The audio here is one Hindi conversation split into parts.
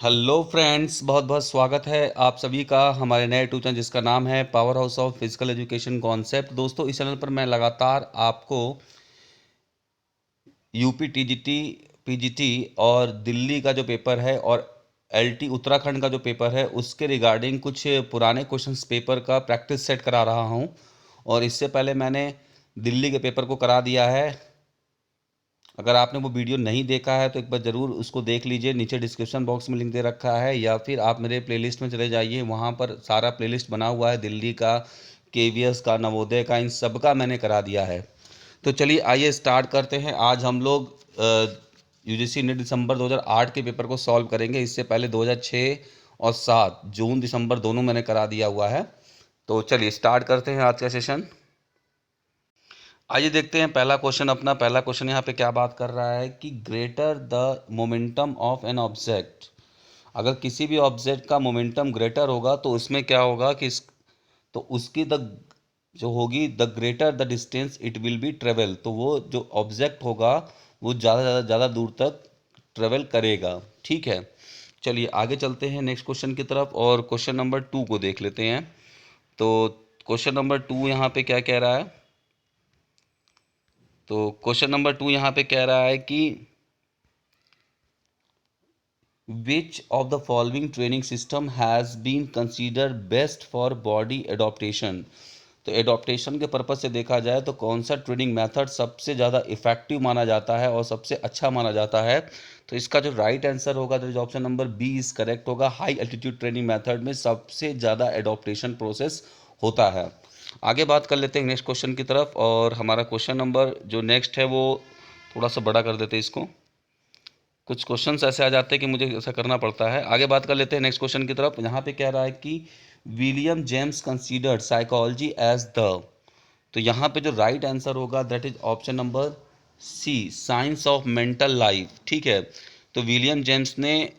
हेलो फ्रेंड्स, बहुत बहुत स्वागत है आप सभी का हमारे नए ट्यूशन चैनल जिसका नाम है power house of physical education concept. दोस्तों, इस चैनल पर मैं लगातार आपको यूपी टीजीटी पीजीटी और दिल्ली का जो पेपर है और एलटी उत्तराखंड का जो पेपर है उसके रिगार्डिंग कुछ पुराने क्वेश्चंस पेपर का प्रैक्टिस सेट करा रहा हूं। और इससे पहले मैंने दिल्ली के पेपर को करा दिया है। अगर आपने वो वीडियो नहीं देखा है तो एक बार ज़रूर उसको देख लीजिए। नीचे डिस्क्रिप्शन बॉक्स में लिंक दे रखा है, या फिर आप मेरे प्लेलिस्ट में चले जाइए, वहाँ पर सारा प्लेलिस्ट बना हुआ है। दिल्ली का, केवीएस का, नवोदय का, इन सब का मैंने करा दिया है। तो चलिए आइए स्टार्ट करते हैं। आज हम लोग यूजीसी नेट दिसंबर 2008 के पेपर को सॉल्व करेंगे। इससे पहले 2006 और 7 जून दिसंबर दोनों मैंने करा दिया हुआ है। तो चलिए स्टार्ट करते हैं आज का सेशन। आइए देखते हैं पहला क्वेश्चन यहाँ पे क्या बात कर रहा है कि greater the momentum of an object. अगर किसी भी ऑब्जेक्ट का मोमेंटम ग्रेटर होगा तो उसमें क्या होगा कि तो उसकी द जो होगी the greater the distance it will be travel, तो वो जो ऑब्जेक्ट होगा वो ज़्यादा दूर तक ट्रेवल करेगा। ठीक है, चलिए आगे चलते हैं नेक्स्ट क्वेश्चन की तरफ और क्वेश्चन नंबर 2 को देख लेते हैं। तो क्वेश्चन नंबर 2 यहाँ पे क्या कह रहा है? तो क्वेश्चन नंबर 2 यहाँ पे कह रहा है कि which of the following training system has been considered best for body adaptation. तो एडॉप्टेशन के पर्पज़ से देखा जाए तो कौन सा ट्रेनिंग मेथड सबसे ज़्यादा इफेक्टिव माना जाता है और सबसे अच्छा माना जाता है। तो इसका जो राइट आंसर होगा, तो option number B is correct होगा। हाई एल्टीट्यूड ट्रेनिंग मेथड में सबसे ज़्यादा एडॉप्टेशन प्रोसेस होता है। आगे बात कर लेते हैं नेक्स्ट क्वेश्चन की तरफ, और हमारा क्वेश्चन नंबर जो नेक्स्ट है वो थोड़ा सा बड़ा कर देते हैं इसको। कुछ क्वेश्चंस ऐसे आ जाते हैं कि मुझे ऐसा करना पड़ता है। आगे बात कर लेते हैं नेक्स्ट क्वेश्चन की तरफ। यहाँ पे कह रहा है कि William James considered psychology as the. तो यहाँ पे जो राइट आंसर होगा that is option number C, science of mental life. ठीक है, तो विलियम जेम्स ने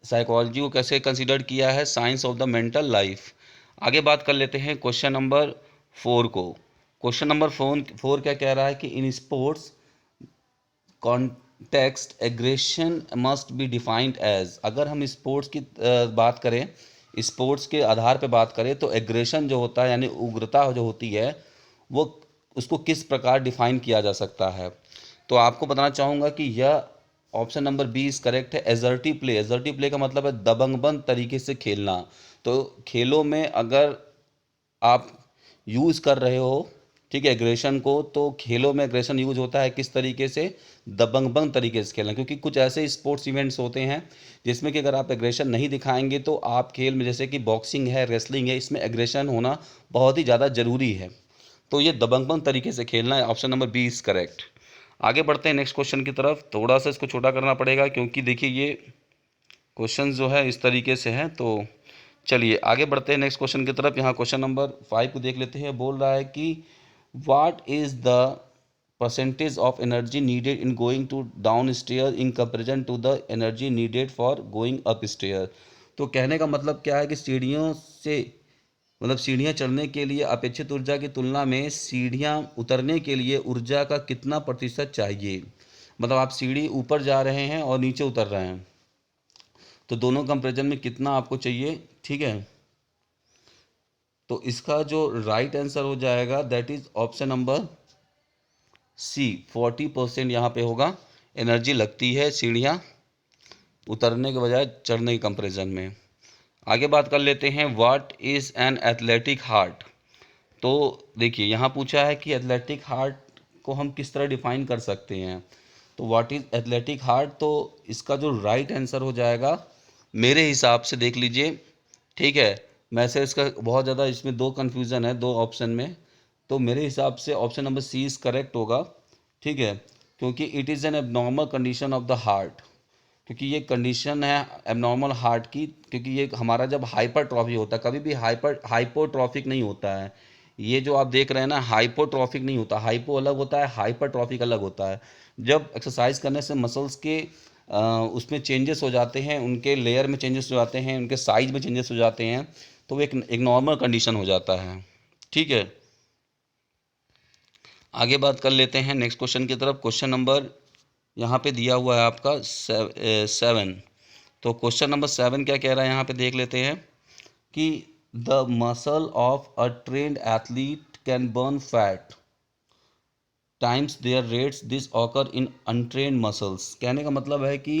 साइकोलॉजी को कैसे कंसीडर किया है? Science of the mental life. आगे बात कर लेते हैं क्वेश्चन नंबर 4 को। क्वेश्चन नंबर 4 क्या कह रहा है कि in sports context aggression must be defined as. अगर हम स्पोर्ट्स की बात करें, स्पोर्ट्स के आधार पे बात करें तो एग्रेशन जो होता है यानी उग्रता जो होती है वो उसको किस प्रकार डिफाइन किया जा सकता है? तो आपको बताना चाहूँगा कि यह option number B is correct है। Assertive play. एजर्टिव प्ले का मतलब है दबंगबंद तरीके से खेलना। तो खेलों में अगर आप यूज़ कर रहे हो, ठीक है, एग्रेशन को, तो खेलों में एग्रेशन यूज होता है किस तरीके से? दबंग तरीके से खेलना। क्योंकि कुछ ऐसे स्पोर्ट्स इवेंट्स होते हैं जिसमें कि अगर आप एग्रेशन नहीं दिखाएंगे तो आप खेल में, जैसे कि बॉक्सिंग है, रेसलिंग है, इसमें एग्रेशन होना बहुत ही ज़्यादा ज़रूरी है। तो ये दबंग तरीके से खेलना है। Option number B is correct. आगे बढ़ते हैं नेक्स्ट क्वेश्चन की तरफ। थोड़ा सा इसको छोटा करना पड़ेगा क्योंकि देखिए ये क्वेश्चन जो है इस तरीके से हैं। तो चलिए आगे बढ़ते हैं नेक्स्ट क्वेश्चन की तरफ। यहाँ क्वेश्चन नंबर 5 को देख लेते हैं। बोल रहा है कि what is the percentage of energy needed in going to down stair in comparison to the energy needed for going up stair. तो कहने का मतलब क्या है कि सीढ़ियों से, मतलब सीढ़ियाँ चढ़ने के लिए अपेक्षित ऊर्जा की तुलना में सीढ़ियाँ उतरने के लिए ऊर्जा का कितना प्रतिशत चाहिए। मतलब आप सीढ़ी ऊपर जा रहे हैं और नीचे उतर रहे हैं, तो दोनों कंपेरिजन में कितना आपको चाहिए। ठीक है, तो इसका जो राइट आंसर हो जाएगा that is option number C, 40% यहाँ पे होगा। एनर्जी लगती है सीढ़ियाँ उतरने के बजाय चढ़ने के कंपेरिजन में। आगे बात कर लेते हैं what is an athletic heart. तो देखिए यहाँ पूछा है कि एथलेटिक हार्ट को हम किस तरह डिफाइन कर सकते हैं। तो व्हाट इज़ एथलेटिक हार्ट, तो इसका जो राइट आंसर हो जाएगा मेरे हिसाब से, देख लीजिए, ठीक है, मैसेज इसका बहुत ज़्यादा इसमें दो कन्फ्यूज़न है दो ऑप्शन में। तो मेरे हिसाब से option number C is correct होगा। ठीक है, क्योंकि it is an abnormal condition of the heart. क्योंकि ये कंडीशन है एबनॉर्मल हार्ट की, क्योंकि ये हमारा जब हाइपरट्रॉफी होता है, कभी भी हाइपोट्रॉफिक नहीं होता है। ये जो आप देख रहे हैं ना, हाइपोट्रॉफिक नहीं होता। हाइपो अलग होता है, हाइपरट्रॉफिक अलग होता है। जब एक्सरसाइज करने से मसल्स के उसमें चेंजेस हो जाते हैं, उनके लेयर में चेंजेस हो जाते हैं, उनके साइज में चेंजेस हो जाते हैं, तो वो एक नॉर्मल कंडीशन हो जाता है। ठीक है, आगे बात कर लेते हैं नेक्स्ट क्वेश्चन की तरफ। क्वेश्चन नंबर यहाँ पे दिया हुआ है आपका 7। तो क्वेश्चन नंबर 7 क्या कह रहा है यहाँ पे देख लेते हैं कि the muscle of a trained athlete can burn fat times their rates this occur in untrained muscles. कहने का मतलब है कि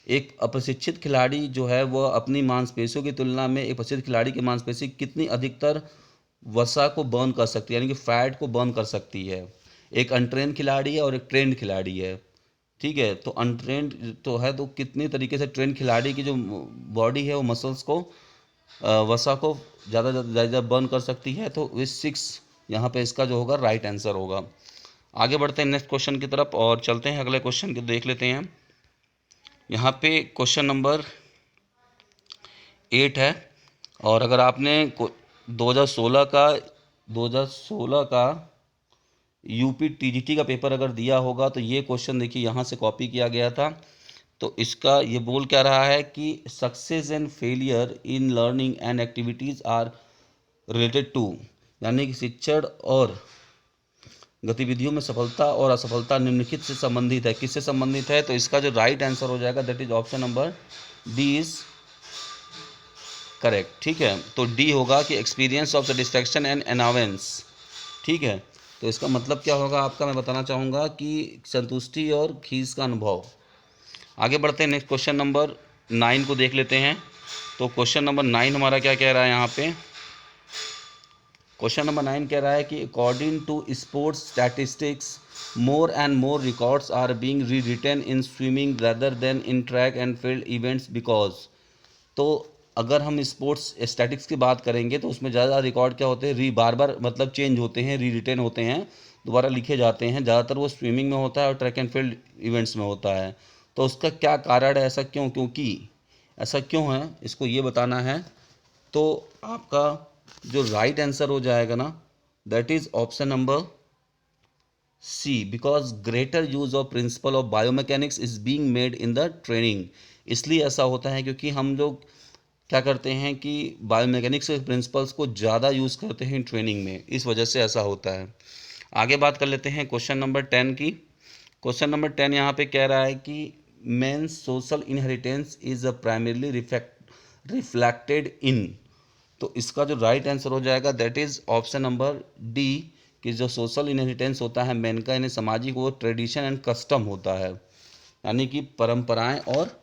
एक अप्रशिक्षित खिलाड़ी जो है वह अपनी मांसपेशियों की तुलना में एक प्रशिक्षित खिलाड़ी की मांसपेशी कितनी अधिकतर वसा को बर्न कर सकती है, यानी कि फैट को बर्न कर सकती है। एक अनट्रेन खिलाड़ी है और एक ट्रेंड खिलाड़ी है। ठीक है, तो अनट्रेंड तो है, तो कितनी तरीके से ट्रेंड खिलाड़ी की जो बॉडी है वो मसल्स को वसा को ज़्यादा ज़्यादा बर्न कर सकती है। तो इस 6 यहाँ पे इसका जो होगा राइट आंसर होगा। आगे बढ़ते हैं नेक्स्ट क्वेश्चन की तरफ और चलते हैं अगले क्वेश्चन को देख लेते हैं। यहाँ पे क्वेश्चन नंबर 8 है और अगर आपने 2016 का यूपी टीजीटी का पेपर अगर दिया होगा तो ये क्वेश्चन देखिए यहाँ से कॉपी किया गया था। तो इसका ये बोल क्या रहा है कि success and failure in learning and activities are related to, यानी कि शिक्षण और गतिविधियों में सफलता और असफलता निम्नलिखित से संबंधित है। किससे संबंधित है? तो इसका जो राइट आंसर हो जाएगा that is option number D is correct. ठीक है, तो डी होगा कि एक्सपीरियंस ऑफ सेटिस्फैक्शन एंड अनावेंस। ठीक है, तो इसका मतलब क्या होगा आपका, मैं बताना चाहूँगा कि संतुष्टि और खीस का अनुभव। आगे बढ़ते हैं नेक्स्ट क्वेश्चन नंबर 9 को देख लेते हैं। तो क्वेश्चन नंबर 9 हमारा क्या कह रहा है यहाँ पे? क्वेश्चन नंबर 9 कह रहा है कि according to sports statistics more and more records are being rewritten in swimming rather than in track and field events because. तो अगर हम स्पोर्ट्स स्टैटिक्स की बात करेंगे तो उसमें ज़्यादा रिकॉर्ड क्या होते हैं, बार बार मतलब चेंज होते हैं, री रिटेन होते हैं, दोबारा लिखे जाते हैं। ज़्यादातर वो स्विमिंग में होता है और ट्रैक एंड फील्ड इवेंट्स में होता है। तो उसका क्या कारण है, ऐसा क्यों, क्योंकि ऐसा क्यों है इसको ये बताना है। तो आपका जो राइट आंसर हो जाएगा ना that is option number C, because greater use of principle of biomechanics is being made in the training. इसलिए ऐसा होता है क्योंकि हम लोग क्या करते हैं कि बायोमैकेनिक्स के प्रिंसिपल्स को ज़्यादा यूज़ करते हैं ट्रेनिंग में, इस वजह से ऐसा होता है। आगे बात कर लेते हैं क्वेश्चन नंबर 10 की। क्वेश्चन नंबर 10 यहाँ पे कह रहा है कि men's social inheritance is a primarily reflected in. तो इसका जो राइट आंसर हो जाएगा that is option number D, कि जो सोशल इनहेरिटेंस होता है मैन का, यानी सामाजिक, वो ट्रेडिशन एंड कस्टम होता है, यानी कि परंपराएं और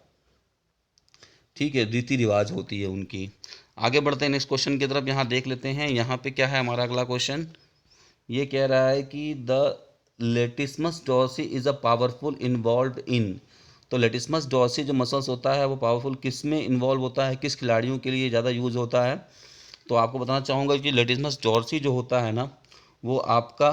ठीक है रीति रिवाज होती है उनकी। आगे बढ़ते हैं नेक्स्ट क्वेश्चन की तरफ। यहाँ देख लेते हैं यहाँ पे क्या है हमारा अगला क्वेश्चन। ये कह रहा है कि the latissimus dorsi is a powerful involve in. तो लेटिस्मस डॉर्सी जो मसल्स होता है वो पावरफुल किस में इन्वॉल्व होता है, किस खिलाड़ियों के लिए ज़्यादा यूज होता है? तो आपको बताना चाहूँगा कि लेटिस्मस डॉर्सी जो होता है ना वो आपका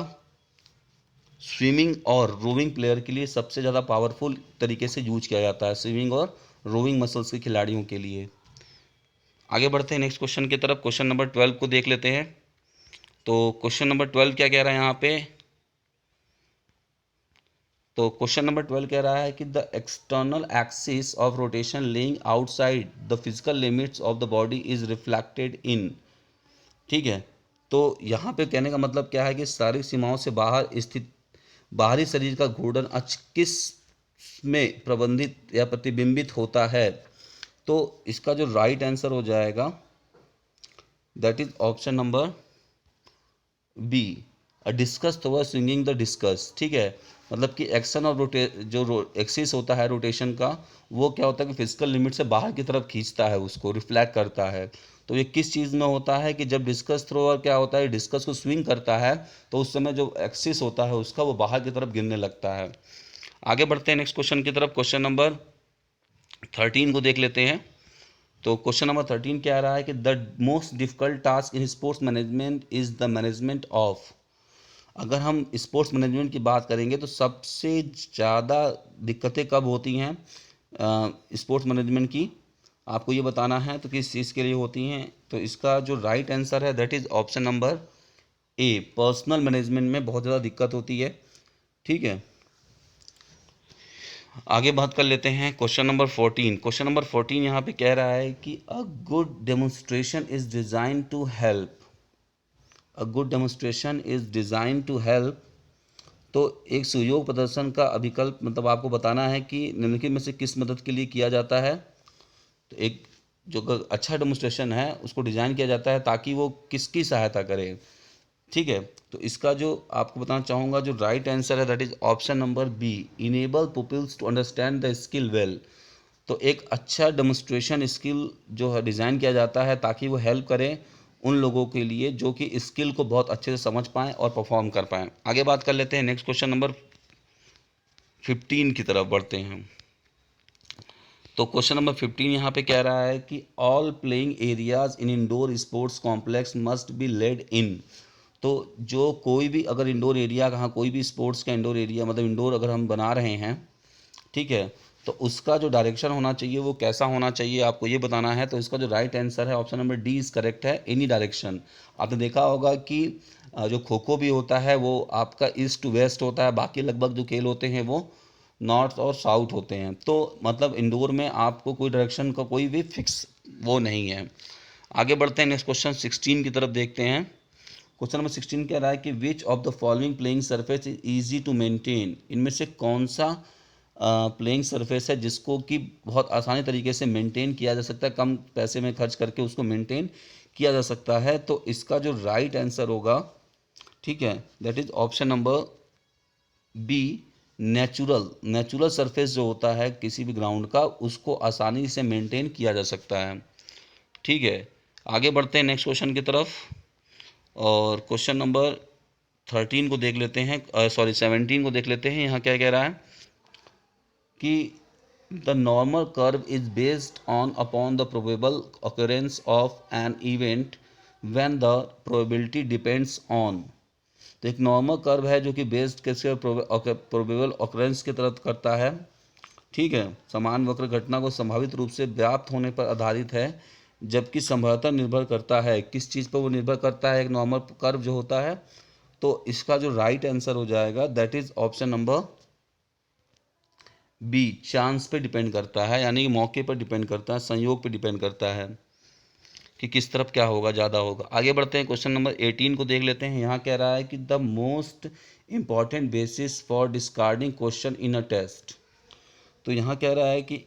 स्विमिंग और रोविंग प्लेयर के लिए सबसे ज़्यादा पावरफुल तरीके से यूज किया जाता है, स्विमिंग और रोविंग मसल्स के खिलाड़ियों के लिए। आगे बढ़ते हैं नेक्स्ट क्वेश्चन की तरफ। क्वेश्चन नंबर 12 को देख लेते हैं। तो क्वेश्चन नंबर 12 क्या कह रहा है यहाँ पे? तो क्वेश्चन नंबर 12 कह रहा है कि the external axis of rotation laying outside the physical limits of the body is reflected in. ठीक है, तो यहाँ पे कहने का मतलब क्या है कि शारीरिक सीमाओं से बाहर स्थित बाहरी शरीर का घूर्णन अक्ष किस में प्रबंधित या प्रतिबिंबित होता है? तो इसका जो राइट आंसर हो जाएगा that is option number B, a discus thrower swinging the discus. ठीक है, मतलब कि एक्शन और एक्सिस होता है रोटेशन का, वो क्या होता है कि फिजिकल लिमिट से बाहर की तरफ खींचता है, उसको रिफ्लेक्ट करता है। तो ये किस चीज़ में होता है कि जब डिस्कस थ्रोअर क्या होता है, डिस्कस को स्विंग करता है तो उस समय जो एक्सिस होता है उसका वो बाहर की तरफ गिरने लगता है। आगे बढ़ते हैं नेक्स्ट क्वेश्चन की तरफ। क्वेश्चन नंबर 13 को देख लेते हैं। तो क्वेश्चन नंबर 13 क्या आ रहा है कि the most difficult task in sports management is the management of. अगर हम स्पोर्ट्स मैनेजमेंट की बात करेंगे तो सबसे ज़्यादा दिक्कतें कब होती हैं स्पोर्ट्स मैनेजमेंट की, आपको ये बताना है तो किस चीज़ के लिए होती हैं? तो इसका जो राइट आंसर है that is option number A, personal management में बहुत ज़्यादा दिक्कत होती है। ठीक है, आगे बात कर लेते हैं क्वेश्चन नंबर 14। क्वेश्चन नंबर 14 यहाँ पे कह रहा है कि a good demonstration is design to help. A good demonstration is design to help. तो एक सुयोग प्रदर्शन का अभिकल्प मतलब आपको बताना है कि निम्नलिखित में से किस मदद के लिए किया जाता है? तो एक जो अच्छा डेमोस्ट्रेशन है उसको डिज़ाइन किया जाता है ताकि वो किसकी सहायता करे, ठीक है। तो इसका जो आपको बताना चाहूँगा जो राइट आंसर है that is option number B, enable peoples to understand the skill well. तो एक अच्छा डेमोस्ट्रेशन स्किल जो है डिज़ाइन किया जाता है ताकि वो हेल्प करे उन लोगों के लिए जो कि स्किल को बहुत अच्छे से समझ पाएँ और परफॉर्म कर पाएँ। आगे बात कर लेते हैं, नेक्स्ट क्वेश्चन नंबर 15 की तरफ बढ़ते हैं। तो क्वेश्चन नंबर 15 यहाँ पे कह रहा है कि all playing areas in indoor sports complex must be led in. तो जो कोई भी अगर इंडोर एरिया कहाँ कोई भी स्पोर्ट्स का इंडोर एरिया मतलब इंडोर अगर हम बना रहे हैं, ठीक है, तो उसका जो डायरेक्शन होना चाहिए वो कैसा होना चाहिए आपको ये बताना है। तो इसका जो राइट आंसर है option number D is correct है, एनी डायरेक्शन। आपने देखा होगा कि जो खो खो भी होता है वो आपका ईस्ट टू वेस्ट होता है, बाकी लगभग जो खेल होते हैं वो नॉर्थ और साउथ होते हैं। तो मतलब इंडोर में आपको कोई डायरेक्शन का कोई भी फिक्स वो नहीं है। आगे बढ़ते हैं, नेक्स्ट क्वेश्चन 16 की तरफ देखते हैं। क्वेश्चन नंबर 16 कह रहा है कि which of the following playing surface is easy to maintain. इनमें से कौन सा प्लेइंग सरफेस है जिसको कि बहुत आसानी तरीके से मेंटेन किया जा सकता है, कम पैसे में खर्च करके उसको मेंटेन किया जा सकता है। तो इसका जो राइट आंसर होगा, ठीक है, that is option number B, natural surface जो होता है किसी भी ग्राउंड का उसको आसानी से मेंटेन किया जा सकता है, ठीक है। आगे बढ़ते हैं नेक्स्ट क्वेश्चन की तरफ और क्वेश्चन नंबर 13 को देख लेते हैं, सॉरी 17 को देख लेते हैं। यहाँ क्या कह रहा है कि the normal curve is based on upon the probable occurrence of an event when the probability depends on. तो एक नॉर्मल कर्व है जो कि बेस्ड किसके प्रोबेबल ऑकरेंस की तरफ करता है, ठीक है, समान वक्र घटना को संभावित रूप से व्याप्त होने पर आधारित है, जबकि संभवतः निर्भर करता है किस चीज़ पर वो निर्भर करता है, एक नॉर्मल कर्व जो होता है। तो इसका जो राइट आंसर हो जाएगा that is option number B, chance पे डिपेंड करता है, यानी कि मौके पर डिपेंड करता है, संयोग पे डिपेंड करता है कि किस तरफ क्या होगा, ज़्यादा होगा। आगे बढ़ते हैं, क्वेश्चन नंबर 18 को देख लेते हैं। यहाँ कह रहा है कि the most important basis for discarding question in a test. तो यहाँ कह रहा है कि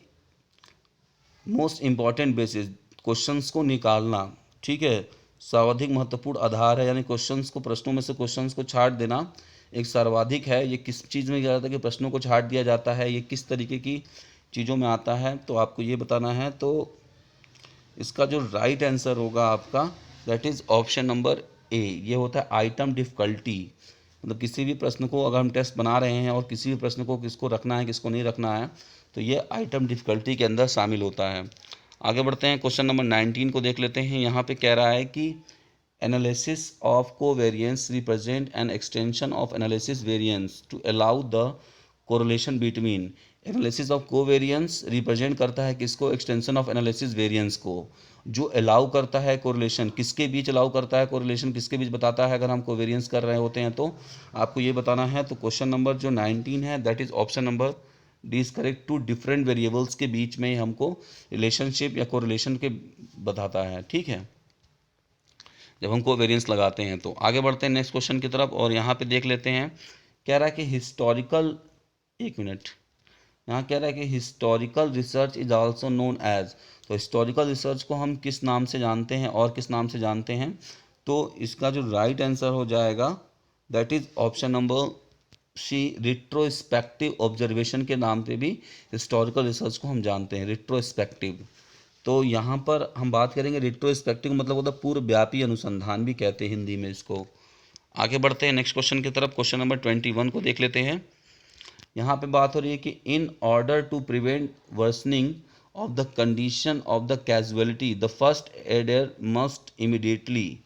मोस्ट इम्पॉर्टेंट बेसिस क्वेश्चंस को निकालना, ठीक है, सर्वाधिक महत्वपूर्ण आधार है, यानी क्वेश्चंस को प्रश्नों में से क्वेश्चंस को छांट देना एक सर्वाधिक है। ये किस चीज़ में किया जाता है कि प्रश्नों को छांट दिया जाता है, ये किस तरीके की चीज़ों में आता है, तो आपको ये बताना है। तो इसका जो राइट आंसर होगा आपका दैट इज़ ऑप्शन नंबर ए, ये होता है आइटम डिफ़िकल्टी। मतलब किसी भी प्रश्न को अगर हम टेस्ट बना रहे हैं और किसी भी प्रश्न को किसको रखना है किसको नहीं रखना है, तो ये आइटम डिफ़िकल्टी के अंदर शामिल होता है। आगे बढ़ते हैं, क्वेश्चन नंबर 19 को देख लेते हैं। यहाँ पे कह रहा है कि analysis of covariance represent an extension of analysis variance to allow the correlation between. Analysis of covariance represent करता है किसको, एक्सटेंशन ऑफ एनालिसिस वेरिएंस को, जो अलाउ करता है कोरिलेशन किसके बीच अलाउ करता है, कोरिलेशन किसके बीच बताता है अगर हम कोवेरिएंस कर रहे होते हैं, तो आपको ये बताना है। तो क्वेश्चन नंबर जो 19 है that is option number D is correct, two different variables के बीच में हमको रिलेशनशिप या कोरिलेशन के बताता है, ठीक है, जब हम कोवेरिएंस लगाते हैं। तो आगे बढ़ते हैं नेक्स्ट क्वेश्चन की तरफ और यहाँ पे देख लेते हैं। कह रहा है कि हिस्टोरिकल, एक मिनट, यहाँ कह रहा है कि historical research is also known as. तो हिस्टोरिकल रिसर्च को हम किस नाम से जानते हैं और किस नाम से जानते हैं, तो इसका जो राइट आंसर हो जाएगा that is option number C, retrospective observation के नाम पे भी हिस्टोरिकल रिसर्च को हम जानते हैं, रिट्रोस्पेक्टिव। तो यहाँ पर हम बात करेंगे रिट्रोस्पेक्टिव मतलब होता है पूर्वव्यापी अनुसंधान भी कहते हैं हिंदी में इसको। आगे बढ़ते हैं नेक्स्ट क्वेश्चन की तरफ, क्वेश्चन नंबर 21 को देख लेते हैं। यहाँ पे बात हो रही है कि in order to prevent worsening of the condition of the casualty the first aider must immediately.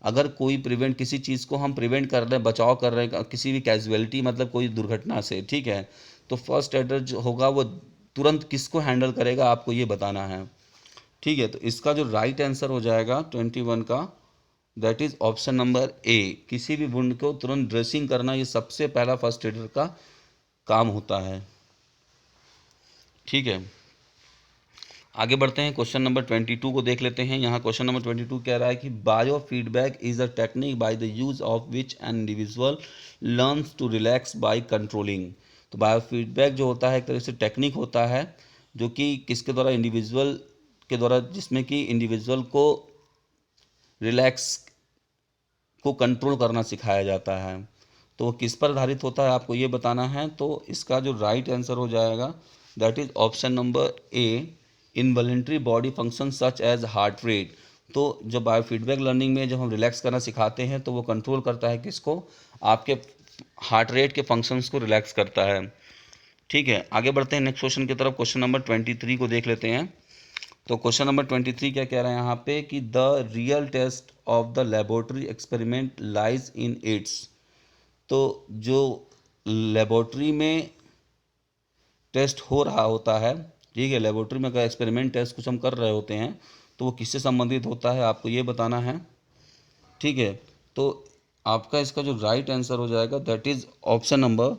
अगर कोई प्रिवेंट किसी चीज़ को हम प्रिवेंट कर रहे हैं, बचाव कर रहे हैं किसी भी कैजुअलिटी मतलब कोई दुर्घटना से, ठीक है, तो फर्स्ट एडर जो होगा वो तुरंत किसको हैंडल करेगा आपको ये बताना है, ठीक है। तो इसका जो राइट आंसर हो जाएगा 21 का दैट इज ऑप्शन नंबर ए, किसी भी वुंड को तुरंत ड्रेसिंग करना ये सबसे पहला फर्स्ट एडर का काम होता है, ठीक है। आगे बढ़ते हैं, क्वेश्चन नंबर 22 को देख लेते हैं। यहाँ क्वेश्चन नंबर 22 कह रहा है कि bio feedback is a technique by the use of which an individual learns to relax by controlling. तो बायो फीडबैक जो होता है एक तरह से टेक्निक होता है जो कि किसके द्वारा इंडिविजुअल के द्वारा, जिसमें कि इंडिविजुअल को रिलैक्स को कंट्रोल करना सिखाया जाता है। तो वो किस पर आधारित होता है आपको ये बताना है। तो इसका जो राइट आंसर हो जाएगा that is option number A, involuntary body function such as heart rate. तो जब बायोफीडबैक लर्निंग में जब हम रिलैक्स करना सिखाते हैं तो वो कंट्रोल करता है किसको, आपके हार्ट रेट के फंक्शंस को रिलैक्स करता है। ठीक है, आगे बढ़ते हैं नेक्स्ट क्वेश्चन की तरफ। क्वेश्चन नंबर 23 को देख लेते हैं। तो क्वेश्चन नंबर 23 क्या कह रहा है यहाँ पे कि the real test of the laboratory experiment lies in its. तो जो लेबोरेटरी में टेस्ट हो रहा होता है, ठीक है, लेबोरेटरी में अगर एक्सपेरिमेंट टेस्ट कुछ हम कर रहे होते हैं तो वो किससे संबंधित होता है आपको ये बताना है। ठीक है, तो आपका इसका जो राइट आंसर हो जाएगा that is option number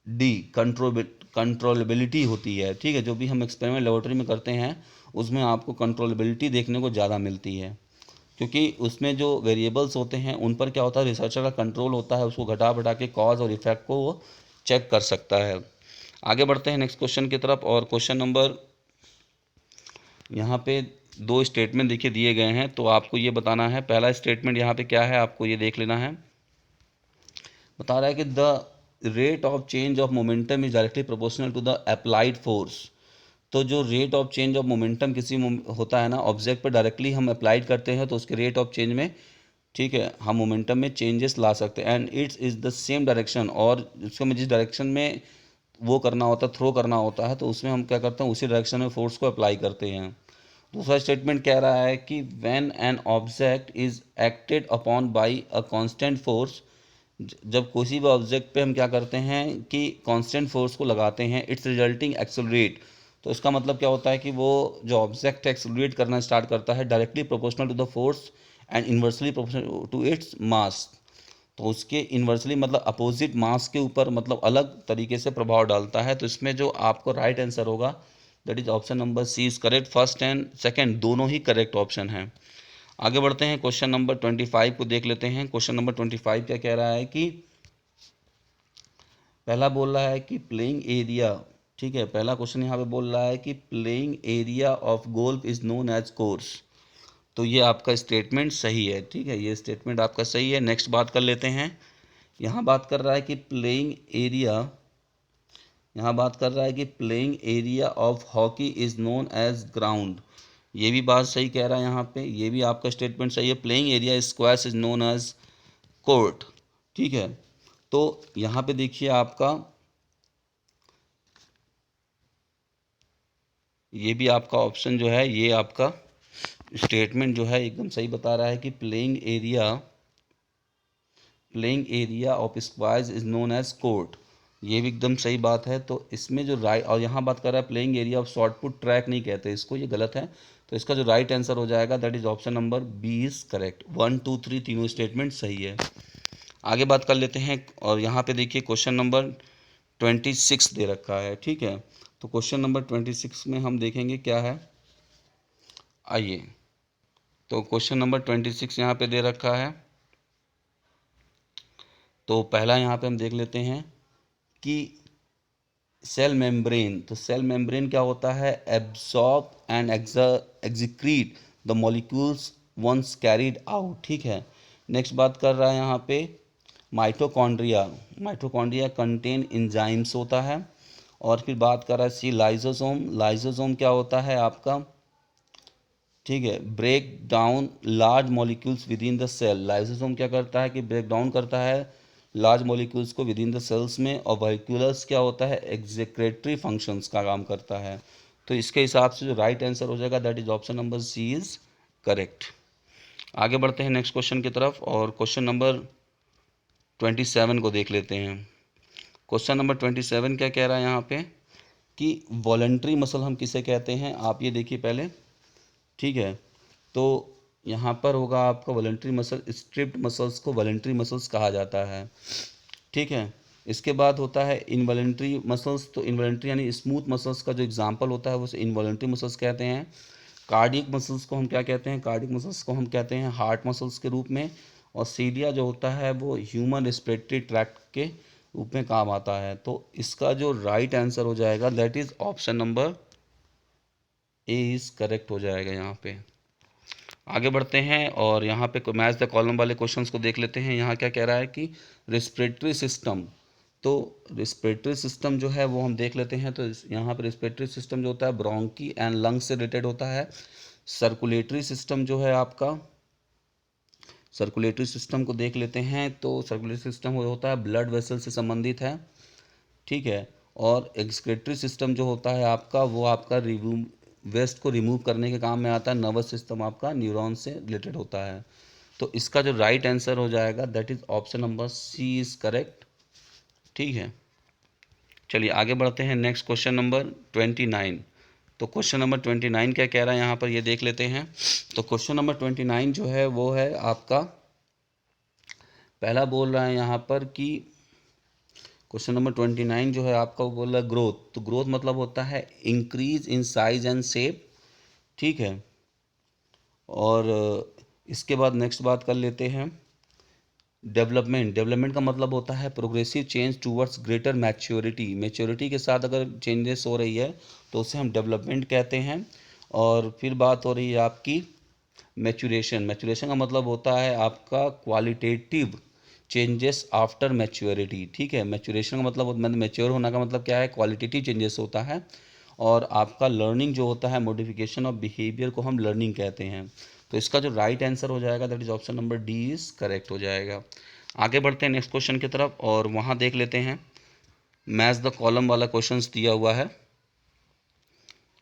D, controllability होती है। ठीक है, जो भी हम एक्सपेरिमेंट लेबोरेटरी में करते हैं उसमें आपको कंट्रोलेबिलिटी देखने को ज़्यादा मिलती है, क्योंकि उसमें जो वेरिएबल्स होते हैं उन पर क्या होता है, रिसर्चर का कंट्रोल होता है, उसको घटा बढ़ा के कॉज और इफेक्ट को वो चेक कर सकता है। आगे बढ़ते हैं नेक्स्ट क्वेश्चन की तरफ। और क्वेश्चन नंबर यहाँ पे दो स्टेटमेंट देखिए दिए गए हैं, तो आपको ये बताना है। पहला स्टेटमेंट यहाँ पे क्या है आपको ये देख लेना है। बता रहा है कि the rate of change of momentum is directly proportional to the applied force. तो जो rate of change of momentum किसी होता है ना, ऑब्जेक्ट पर डायरेक्टली हम अप्लाइड करते हैं तो उसके रेट ऑफ चेंज में, ठीक है, हम मोमेंटम में चेंजेस ला सकते हैं। And it's is the same direction, और उसको में जिस डायरेक्शन में वो करना होता है, थ्रो करना होता है, तो उसमें हम क्या करते हैं उसी डायरेक्शन में फोर्स को अप्लाई करते हैं। दूसरा स्टेटमेंट कह रहा है कि when an object is acted upon bye a constant force. जब किसी भी ऑब्जेक्ट पे हम क्या करते हैं कि कांस्टेंट फोर्स को लगाते हैं, इट्स रिजल्टिंग एक्सेलरेट। तो इसका मतलब क्या होता है कि वो जो ऑब्जेक्ट एक्सेलरेट करना स्टार्ट करता है directly proportional to the force and inversely proportional to its mass. तो उसके इन्वर्सली मतलब अपोजिट मास के ऊपर मतलब अलग तरीके से प्रभाव डालता है। तो इसमें जो आपको राइट आंसर होगा that is option number C is correct. First and second दोनों ही करेक्ट ऑप्शन हैं। आगे बढ़ते हैं, क्वेश्चन नंबर 25 को देख लेते हैं। क्वेश्चन नंबर 25 क्या कह रहा है कि पहला बोल रहा है कि प्लेइंग एरिया, ठीक है, पहला क्वेश्चन यहाँ पे बोल रहा है कि playing area of golf is known as course. तो ये आपका स्टेटमेंट सही है। ठीक है, ये स्टेटमेंट आपका सही है। नेक्स्ट बात कर लेते हैं। यहाँ बात कर रहा है कि प्लेइंग एरिया, यहाँ बात कर रहा है कि playing area of hockey is known as ground. ये भी बात सही कह रहा है यहाँ पे, ये भी आपका स्टेटमेंट सही है। Playing area squash is known as court. ठीक है, तो यहाँ पे देखिए आपका ये भी आपका ऑप्शन जो है, ये आपका स्टेटमेंट जो है एकदम सही बता रहा है कि playing area of squash is known as court. ये भी एकदम सही बात है। तो इसमें जो राइट, और यहाँ बात कर रहा है playing area of short put track नहीं कहते इसको, ये गलत है। तो इसका जो राइट आंसर हो जाएगा that is option number B is correct. 1 2 3 तीनों स्टेटमेंट सही है। आगे बात कर लेते हैं। और यहाँ पे देखिए क्वेश्चन नंबर 26 दे रखा है। ठीक है, तो क्वेश्चन नंबर 26 में हम देखेंगे क्या है। आइए, तो क्वेश्चन नंबर 26 यहाँ पे दे रखा है। तो पहला यहाँ पे हम देख लेते हैं कि सेल मेम्ब्रेन। तो सेल मेम्ब्रेन क्या होता है, absorb and excrete the molecules once carried out. ठीक है, नेक्स्ट बात कर रहा है यहाँ पे माइटोकॉन्ड्रिया। माइटोकॉन्ड्रिया कंटेन इंजाइम्स होता है। और फिर बात कर रहा है सी लाइजोसोम। लाइजोसोम क्या होता है आपका, ठीक है, break down large molecules within the cell. लाइसोसोम क्या करता है कि ब्रेक डाउन करता है लार्ज मॉलिक्यूल्स को विद इन द सेल्स में। और वॉल्क्यूलस क्या होता है, एग्जीक्रेटरी फंक्शंस का काम करता है। तो इसके हिसाब से जो राइट आंसर हो जाएगा that is option number C is correct. आगे बढ़ते हैं नेक्स्ट क्वेश्चन की तरफ। और क्वेश्चन नंबर 27 को देख लेते हैं। क्वेश्चन नंबर 27 क्या कह रहा है यहाँ पे कि वॉलंटरी मसल हम किसे कहते हैं, आप ये देखिए पहले। ठीक है, तो यहाँ पर होगा आपका वॉलंटरी मसल, स्ट्रिप्ड मसल्स को वॉलंटरी मसल्स कहा जाता है। ठीक है, इसके बाद होता है इनवॉलंटरी मसल्स। तो इनवॉलंटरी यानी स्मूथ मसल्स का जो एग्जांपल होता है वो इनवॉलंटरी मसल्स कहते हैं। कार्डियक मसल्स को हम क्या कहते हैं, कार्डियक मसल्स को हम कहते हैं हार्ट मसल्स के रूप में। और सीलिया जो होता है वो ह्यूमन रेस्पिरेटरी ट्रैक्ट के रूप में काम आता है। तो इसका जो राइट आंसर हो जाएगा that is option number A is correct हो जाएगा यहाँ पे। आगे बढ़ते हैं और यहाँ पे मैच द कॉलम वाले क्वेश्चंस को देख लेते हैं। यहाँ क्या कह रहा है कि रिस्पिरेटरी सिस्टम, तो रिस्पिरेटरी सिस्टम जो है वो हम देख लेते हैं। तो यहाँ पे रिस्पिरेटरी सिस्टम जो होता है ब्रोंकी एंड लंग्स से रिलेटेड होता है। सर्कुलेटरी सिस्टम जो है आपका, सर्कुलेटरी सिस्टम को देख लेते हैं। तो सर्कुलेटरी सिस्टम होता है ब्लड वेसल से संबंधित है, ठीक है। और एक्सक्रेटरी सिस्टम जो होता है आपका, वो आपका रिमूव, वेस्ट को रिमूव करने के काम में आता है। नर्वस सिस्टम आपका न्यूरॉन से रिलेटेड होता है। तो इसका जो राइट आंसर हो जाएगा that is option number C is correct, ठीक है। चलिए आगे बढ़ते हैं। Next question number 29। तो क्वेश्चन नंबर 29 क्या कह रहा है यहाँ पर, ये देख लेते हैं। तो क्वेश्चन नंबर 29 जो है वो है आपका, पहला बोल रहा है यहाँ पर कि क्वेश्चन नंबर 29 जो है आपका वो बोल रहा है ग्रोथ। तो ग्रोथ मतलब होता है increase in size and shape, ठीक है। और इसके बाद नेक्स्ट बात कर लेते हैं डेवलपमेंट। डेवलपमेंट का मतलब होता है progressive change towards greater maturity. Maturity के साथ अगर चेंजेस हो रही है तो उसे हम डेवलपमेंट कहते हैं। और फिर बात हो रही है आपकी मैच्योरेशन। मैच्योरेशन का मतलब होता है आपका क्वालिटेटिव चेंजेस आफ्टर मैच्योरिटी, ठीक है। मैच्योरेशन का मतलब मैच्योर होना का मतलब क्या है, क्वालिटेटिव चेंजेस होता है। और आपका लर्निंग जो होता है, मॉडिफिकेशन ऑफ बिहेवियर को हम लर्निंग कहते हैं। तो इसका जो राइट आंसर हो जाएगा that is option number D is correct हो जाएगा। आगे बढ़ते हैं नेक्स्ट क्वेश्चन की तरफ और वहाँ देख लेते हैं मैच द कॉलम वाला क्वेश्चंस दिया हुआ है,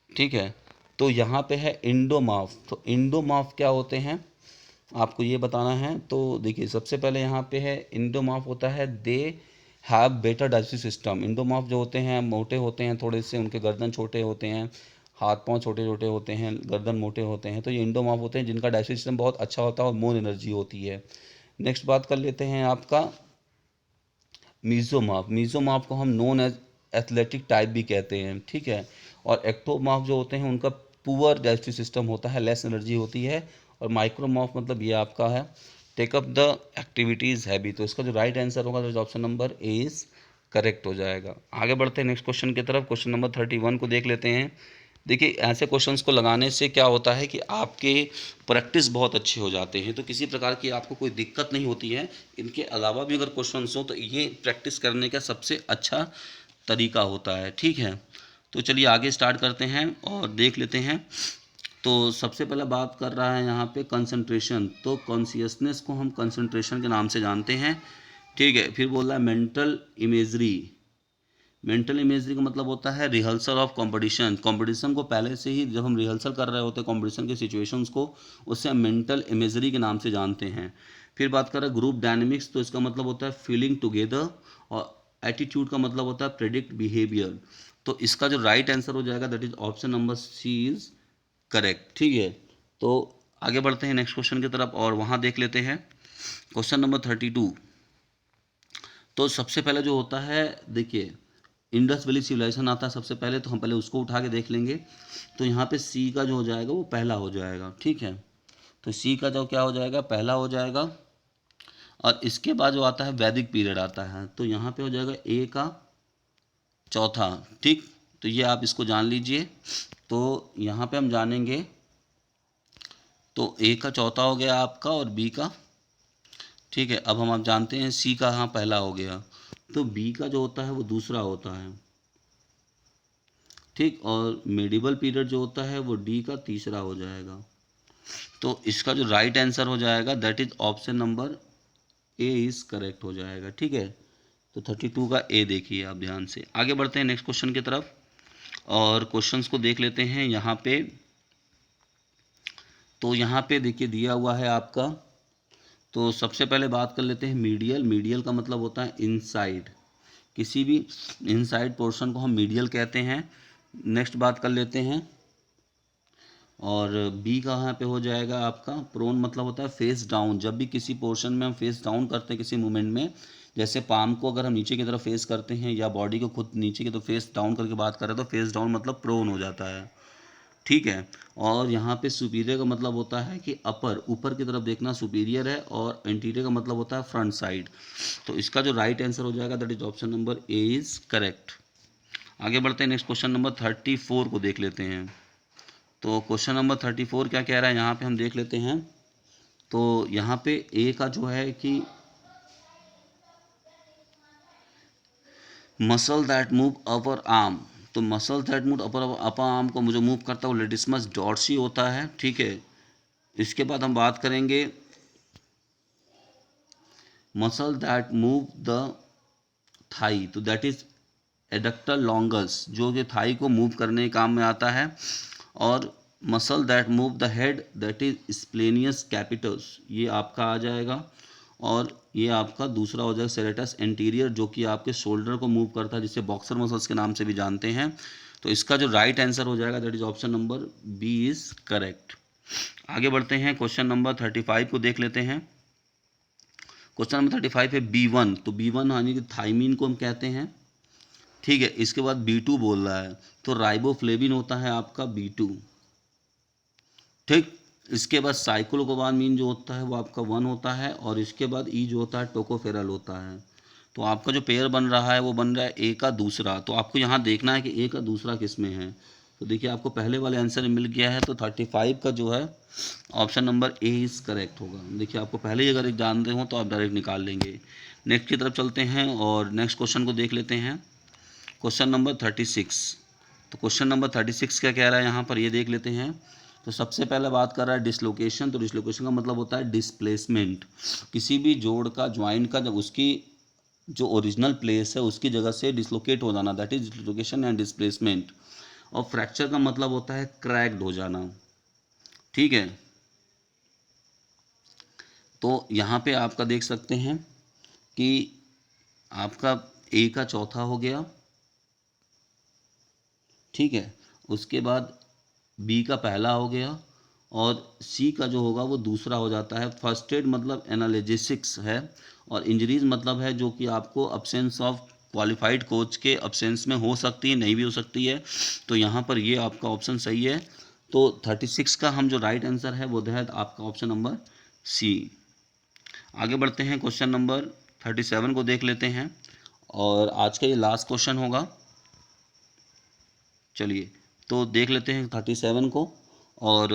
ठीक है। तो यहाँ पे है इंडोमार्फ। तो इंडोमार्फ क्या होते हैं आपको ये बताना है। तो देखिए सबसे पहले यहाँ पे है इंडोमार्फ होता है they have better digestive system. Endomorph जो होते हैं मोटे होते हैं थोड़े से, उनके गर्दन छोटे होते हैं, हाथ पांव छोटे छोटे होते हैं, गर्दन मोटे होते हैं। तो ये इंडोमार्फ होते हैं जिनका डाइजेस्टिव सिस्टम बहुत अच्छा होता है और मोर एनर्जी होती है। नेक्स्ट बात कर लेते हैं आपका मीजोमार्फ। मीजोमार्फ को हम नॉन एज एथलेटिक टाइप भी कहते हैं, ठीक है। और एक्टोमार्फ जो होते हैं उनका पुअर डाइजेस्टिव सिस्टम होता है, लेस एनर्जी होती है। और माइक्रोमार्फ मतलब ये आपका है take up the activities heavy. तो इसका जो राइट आंसर होगा तो option number A is correct हो जाएगा। आगे बढ़ते हैं नेक्स्ट क्वेश्चन की तरफ। क्वेश्चन नंबर 31 को देख लेते हैं। देखिए ऐसे क्वेश्चंस को लगाने से क्या होता है कि आपके प्रैक्टिस बहुत अच्छे हो जाते हैं, तो किसी प्रकार की आपको कोई दिक्कत नहीं होती है। इनके अलावा भी अगर क्वेश्चंस हो तो ये प्रैक्टिस करने का सबसे अच्छा तरीका होता है, ठीक है। तो चलिए आगे स्टार्ट करते हैं और देख लेते हैं। तो सबसे पहले बात कर रहा है यहाँ पे कंसंट्रेशन। तो कॉन्शियसनेस को हम कंसंट्रेशन के नाम से जानते हैं, ठीक है। फिर बोल रहा है मेंटल इमेजरी। मेंटल इमेजरी का मतलब होता है रिहर्सल ऑफ कंपटीशन। कंपटीशन को पहले से ही जब हम रिहर्सल कर रहे होते हैं कंपटीशन के सिचुएशंस को, उससे हम मेंटल इमेजरी के नाम से जानते हैं। फिर बात कर रहे हैं ग्रुप डायनेमिक्स। तो इसका मतलब होता है फीलिंग टुगेदर। और एटीट्यूड का मतलब होता है प्रेडिक्ट बिहेवियर। तो इसका जो राइट आंसर हो जाएगा that is option number C is correct, ठीक है। तो आगे बढ़ते हैं नेक्स्ट क्वेश्चन की तरफ और वहाँ देख लेते हैं क्वेश्चन नंबर 32। तो सबसे पहले जो होता है देखिए इंडस वैली सिविलाइजेशन आता है सबसे पहले, तो हम पहले उसको उठा के देख लेंगे। तो यहाँ पे सी का जो हो जाएगा वो पहला हो जाएगा, ठीक है। तो सी का जो क्या हो जाएगा पहला हो जाएगा। और इसके बाद जो आता है वैदिक पीरियड आता है, तो यहाँ पे हो जाएगा ए का चौथा, ठीक। तो ये आप इसको जान लीजिए। तो यहाँ पे हम जानेंगे तो ए का चौथा हो गया आपका और बी का, ठीक है। अब हम आप जानते हैं सी का यहाँ पहला हो गया, तो बी का जो होता है वो दूसरा होता है, ठीक। और मेडिवल पीरियड जो होता है वो डी का तीसरा हो जाएगा। तो इसका जो राइट आंसर हो जाएगा that is option number A is correct हो जाएगा, ठीक है। तो 32 का ए देखिए आप ध्यान से। आगे बढ़ते हैं नेक्स्ट क्वेश्चन की तरफ और क्वेश्चंस को देख लेते हैं यहाँ पे। तो यहाँ पे देखिए दिया हुआ है आपका। तो सबसे पहले बात कर लेते हैं मीडियल। मीडियल का मतलब होता है इनसाइड, किसी भी इनसाइड पोर्शन को हम मीडियल कहते हैं। नेक्स्ट बात कर लेते हैं और बी कहाँ पे हो जाएगा आपका प्रोन, मतलब होता है फेस डाउन। जब भी किसी पोर्शन में हम फेस डाउन करते हैं किसी मूवमेंट में, जैसे पाम को अगर हम नीचे की तरफ फेस करते हैं या बॉडी को खुद नीचे की तरफ फेस डाउन करके बात करें तो फेस डाउन मतलब प्रोन हो जाता है, ठीक है। और यहाँ पे सुपीरियर का मतलब होता है कि अपर, ऊपर की तरफ देखना सुपीरियर है। और एंटीरियर का मतलब होता है फ्रंट साइड। तो इसका जो राइट आंसर हो जाएगा that is option number A is correct. आगे बढ़ते हैं नेक्स्ट क्वेश्चन नंबर 34 को देख लेते हैं। तो क्वेश्चन नंबर 34 क्या कह रहा है यहाँ पे हम देख लेते हैं। तो यहाँ पे ए का जो है कि muscle that move upper arm, तो muscle that move upper arm को जो मूव करता है वो लेटिसमस डॉर्सी होता है, ठीक है। इसके बाद हम बात करेंगे muscle that move the thigh, तो दैट इज एडक्टर लॉन्गस, जो कि थाई को मूव करने के काम में आता है। और muscle that move the head that is splenius capitis, ये आपका आ जाएगा। और ये आपका दूसरा हो जाएगा सेरेटस एंटीरियर, जो कि आपके शोल्डर को मूव करता है, जिसे बॉक्सर मसल्स के नाम से भी जानते हैं। तो इसका जो राइट आंसर हो जाएगा that is option number B is correct. आगे बढ़ते हैं, क्वेश्चन नंबर 35 को देख लेते हैं। क्वेश्चन नंबर 35 है B1, तो B1 यानी कि थाइमीन को हम कहते हैं, ठीक है। इसके बाद B2 बोल रहा है, तो राइबोफ्लेविन होता है आपका B2, ठीक। इसके बाद साइक्लोकोबामीन जो होता है वो आपका 1 होता है, और इसके बाद ई जो होता है टोकोफेरल होता है। तो आपका जो पेयर बन रहा है वो बन रहा है ए का दूसरा। तो आपको यहाँ देखना है कि ए का दूसरा किस में है। तो देखिए आपको पहले वाले आंसर मिल गया है, तो 35 का जो है option number A is correct होगा। देखिए आपको पहले ही अगर एक जानते हो तो आप डायरेक्ट निकाल लेंगे। नेक्स्ट की तरफ चलते हैं और नेक्स्ट क्वेश्चन को देख लेते हैं। क्वेश्चन नंबर 36, तो क्वेश्चन नंबर 36 क्या कह रहा है यहाँ पर, ये देख लेते हैं। तो सबसे पहले बात कर रहा है डिसलोकेशन, तो डिसलोकेशन का मतलब होता है डिस्प्लेसमेंट। किसी भी जोड़ का, ज्वाइंट का, जब उसकी जो ओरिजिनल प्लेस है उसकी जगह से डिसलोकेट हो जाना, that is dislocation and displacement. और फ्रैक्चर का मतलब होता है क्रैक्ड हो जाना, ठीक है। तो यहाँ पे आपका देख सकते हैं कि आपका ए का चौथा हो गया, ठीक है। उसके बाद बी का पहला हो गया, और सी का जो होगा वो दूसरा हो जाता है। फर्स्ट एड मतलब एनालिसिस है, और इंजरीज मतलब है जो कि आपको अब्सेंस ऑफ क्वालिफाइड कोच के अब्सेंस में हो सकती है, नहीं भी हो सकती है। तो यहाँ पर ये आपका ऑप्शन सही है। तो 36 का हम जो राइट आंसर है वो है आपका ऑप्शन नंबर सी। आगे बढ़ते हैं, क्वेश्चन नंबर 37 को देख लेते हैं, और आज का ये लास्ट क्वेश्चन होगा। चलिए तो देख लेते हैं 37 को। और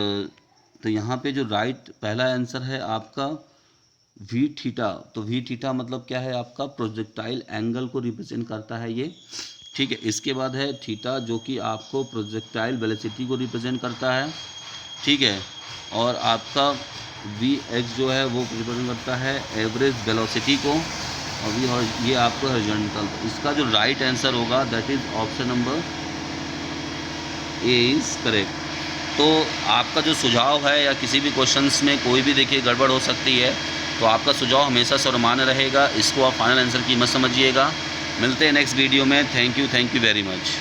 तो यहाँ पे जो राइट पहला आंसर है आपका वी थीटा। तो वी थीटा मतलब क्या है, आपका प्रोजेक्टाइल एंगल को रिप्रेजेंट करता है ये, ठीक है। इसके बाद है थीटा, जो कि आपको प्रोजेक्टाइल वेलोसिटी को रिप्रेजेंट करता है, ठीक है। और आपका वी एक्स जो है वो रिप्रेजेंट करता है एवरेज वेलोसिटी को, और ये आपको हॉरिजॉन्टल। इसका जो राइट आंसर होगा that is option number A is correct. तो आपका जो सुझाव है या किसी भी क्वेश्चंस में कोई भी देखिए गड़बड़ हो सकती है, तो आपका सुझाव हमेशा सर्वमान्य रहेगा, इसको आप फाइनल आंसर की मत समझिएगा। मिलते हैं नेक्स्ट वीडियो में। Thank you very much.